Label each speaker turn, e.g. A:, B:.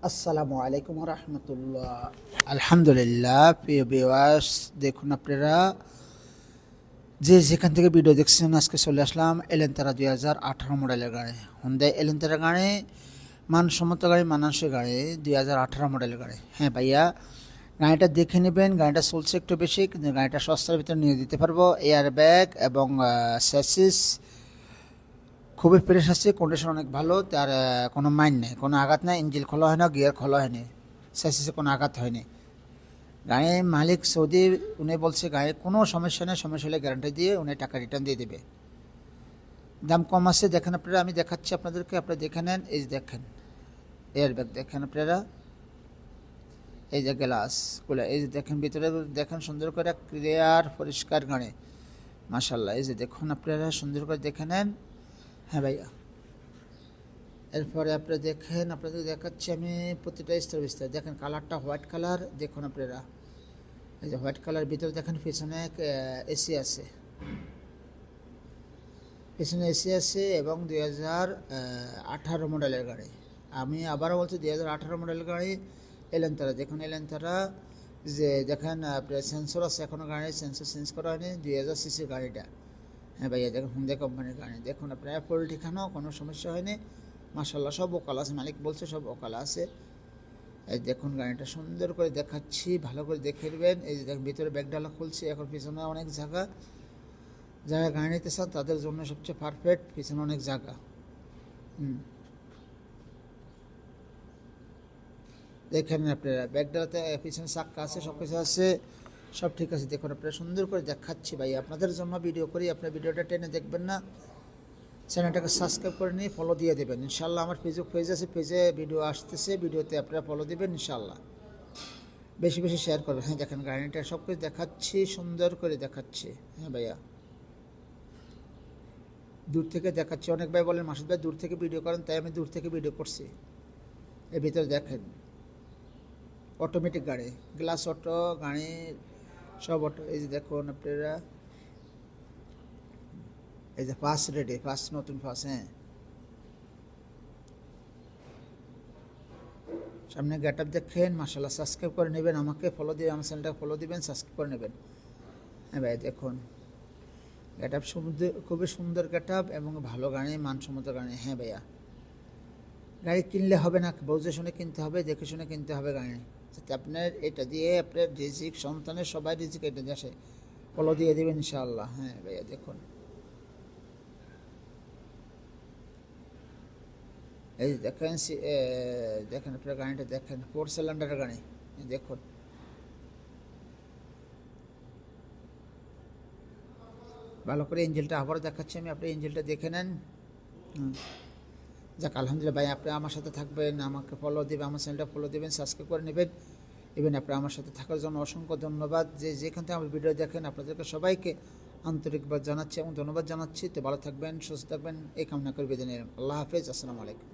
A: আসসালামু আলাইকুম রহমতুল্লাহ। আলহামদুলিল্লাহ। প্রিয় ভিউয়ার্স, দেখুন আপনারা যে যেখান থেকে ভিডিও দেখছেন, আজকে চলে আসলাম এলেন্তারা 2018 মডেলের গাড়ি, হুন্ডাই এলেন্তারা গাড়ি, মানসম্মত গাড়ি, মানানসই গাড়ি, 2018 মডেলের গাড়ি। হ্যাঁ ভাইয়া, গাড়িটা দেখে নেবেন। গাড়িটা চলছে একটু বেশি, কিন্তু গাড়িটা সস্তার ভিতরে নিয়ে দিতে পারবো। এয়ার ব্যাগ এবং স্যাসিস খুবই ফ্রেশ আছে, কন্ডিশন অনেক ভালো। তার কোনো মাইন্ড নেই, কোনো আঘাত নেই, ইঞ্জিন খোলা হয় না, গিয়ার খোলা হয়নি, স্যাসিসে কোনো আঘাত হয়নি। গাড়ির মালিক সৌদি, উনি বলছে গাড়ির কোনো সমস্যা নেই, সমস্যা হলে গ্যারান্টি দিয়ে উনি টাকা রিটার্ন দিয়ে দেবে। দাম কম আছে, দেখেন আপনারা, আমি দেখাচ্ছি আপনাদেরকে, আপনারা দেখে নেন। এই যে দেখেন এয়ার ব্যাগ, দেখেন আপনারা, এই যে গ্লাসগুলো, এই যে দেখেন ভিতরে, দেখেন সুন্দর করে ক্লিয়ার পরিষ্কার গাড়ি, মাশাল্লাহ। এই যে দেখুন আপনারা সুন্দর করে দেখে নেন। হ্যাঁ ভাইয়া, এরপরে আপনারা দেখেন, আপনাদের দেখাচ্ছি আমি প্রতিটা স্তর বিস্তার। দেখেন কালারটা হোয়াইট কালার, দেখুন আপনারা, এই যে হোয়াইট কালার। ভিতরে দেখেন পিছনে এসি আছে, পিছনে এসি আছে, এবং 2018 মডেলের গাড়ি। আমি আবারও বলছি 2018 মডেলের গাড়ি এলেন্তারা। দেখুন এলেন্তারা, যে দেখেন আপনার সেন্সর আছে, এখনও গাড়ির সেন্সর চেঞ্জ করা হয়নি, 2000 সিসির গাড়িটা। হ্যাঁ ভাইয়া, দেখুন হুন্ডাই কোম্পানির গাড়ি। দেখুন আপনার অ্যাপল ঠিকানাও কোনো সমস্যা হয়নি, মাশাল্লাহ। সব ওকাল আছে, মালিক বলছে সব ওকাল আছে। এই দেখুন গাড়িটা সুন্দর করে দেখাচ্ছি, ভালো করে দেখে নেবেন। এই যে দেখুন ভিতরে ব্যাগডালা খুলছে, এখন পিছনে অনেক জায়গা, যারা গাড়ি নিতে চান তাদের জন্য সবচেয়ে পারফেক্ট, পিছনে অনেক জায়গা। দেখেন আপনারা ব্যাগডালাতে পিছনে চাক্কা আছে, সব কিছু আছে, সব ঠিক আছে। দেখুন আপনারা সুন্দর করে দেখাচ্ছি ভাই, আপনাদের জন্য ভিডিও করি, আপনার ভিডিওটা টেনে দেখবেন না। চ্যানেলটাকে সাবস্ক্রাইব করে নিয়ে ফলো দিয়ে দেবেন ইনশাল্লাহ। আমার ফেসবুক পেজ আছে, পেজে ভিডিও আসতেছে, ভিডিওতে আপনারা ফলো দেবেন ইনশাল্লাহ, বেশি বেশি শেয়ার করবেন। হ্যাঁ দেখেন গাড়িটা সব কিছু দেখাচ্ছি, সুন্দর করে দেখাচ্ছি। হ্যাঁ ভাইয়া, দূর থেকে দেখাচ্ছি। অনেক ভাই বলেন মাসুদ ভাই দূর থেকে ভিডিও করেন, তাই আমি দূর থেকে ভিডিও করছি। এর ভিতরে দেখেন অটোমেটিক গাড়ি, গ্লাস অটো গাড়ি, সব অটো। এই যে দেখুন আপনারা, এই যে ফার্স্ট রেডি, ফার্স্ট নতুন ফার্স্ট। হ্যাঁ, সামনে গেট আপ দেখেন, মাশাল্লাহ। সাবস্ক্রাইব করে নেবেন, আমাকে ফলো দিয়ে আমার চ্যানেলটাকে ফলো দিবেন, সাবস্ক্রাইব করে নেবেন। হ্যাঁ ভাই দেখুন গেট আপ, খুবই সুন্দর গেট আপ এবং ভালো গাড়ি, মানসম্মত গাড়ি। হ্যাঁ ভাইয়া, গাড়ি কিনলে হবে না, বুঝে শুনে কিনতে হবে, দেখে শুনে কিনতে হবে গাড়ি, যাতে আপনার এটা দিয়ে আপনার রিজিক, সন্তানের সবাই রিজিক এটা দিয়ে আসে। ফলো দিয়ে দেবেন ইনশাআল্লাহ। হ্যাঁ ভাইয়া দেখুন, এই দেখেন দেখেন আপনার গাড়িটা দেখেন, 4 সিলিন্ডারের গাড়ি। দেখুন ভালো করে ইঞ্জিনটা আবারও দেখাচ্ছি আমি, আপনি ইঞ্জিনটা দেখে নেন। যাক আলহামদুলিল্লাহ ভাই, আপনি আমার সাথে থাকবেন, আমাকে ফলো দেবেন, আমার চ্যানেলটা ফলো দেবেন, সাবস্ক্রাইব করে নেবেন। ইভেন আপনি আমার সাথে থাকার জন্য অসংখ্য ধন্যবাদ। যে যেখান থেকে আমার ভিডিও দেখেন, আপনাদেরকে সবাইকে আন্তরিকভাবে জানাচ্ছি এবং ধন্যবাদ জানাচ্ছি। তো ভালো থাকবেন, সুস্থ থাকবেন, এই কামনা করে বিদায় নিলাম। আল্লাহ হাফেজ, আসসালামু আলাইকুম।